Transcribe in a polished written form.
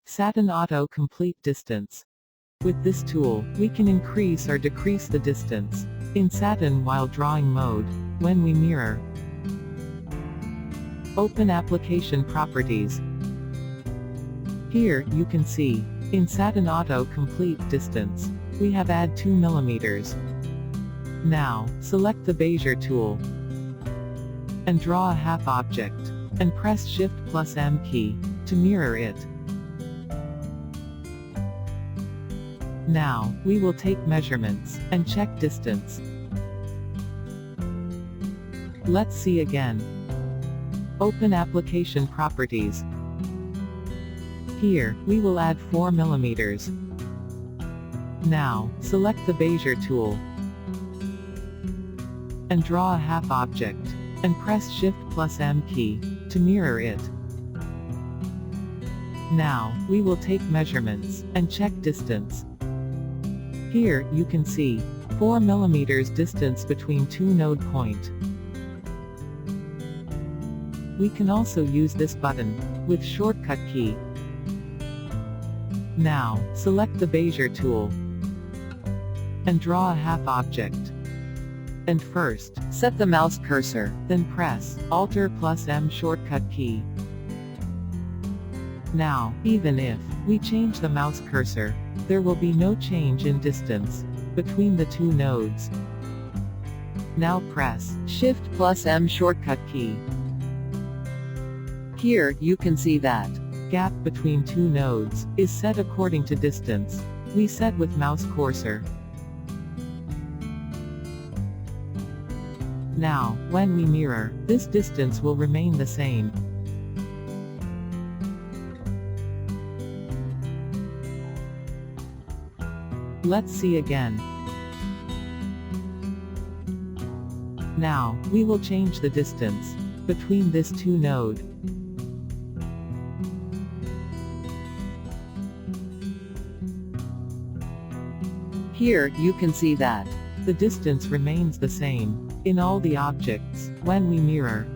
Satin Auto Complete Distance. With this tool, we can increase or decrease the distance in Satin while drawing mode. When we mirror, open Application Properties. Here, you can see, in Satin Auto Complete Distance, we have add 2 mm. Now, select the Bezier tool, and draw a half object, and press Shift+M key, to mirror it. Now, we will take measurements, and check distance. Let's see again. Open Application Properties. Here, we will add 4 mm. Now, select the Bezier tool, and draw a half object, and press Shift+M key, to mirror it. Now, we will take measurements, and check distance. Here, you can see, 4 mm distance between two node point. We can also use this button, with shortcut key. Now, select the Bezier tool, and draw a half object. And first, set the mouse cursor, then press Alt+M shortcut key. Now, even if we change the mouse cursor, there will be no change in distance between the two nodes. Now press Shift+M shortcut key. Here, you can see that gap between two nodes is set according to distance we set with mouse cursor. Now, when we mirror, this distance will remain the same. Let's see again. Now, we will change the distance between this two node. Here, you can see that the distance remains the same in all the objects when we mirror.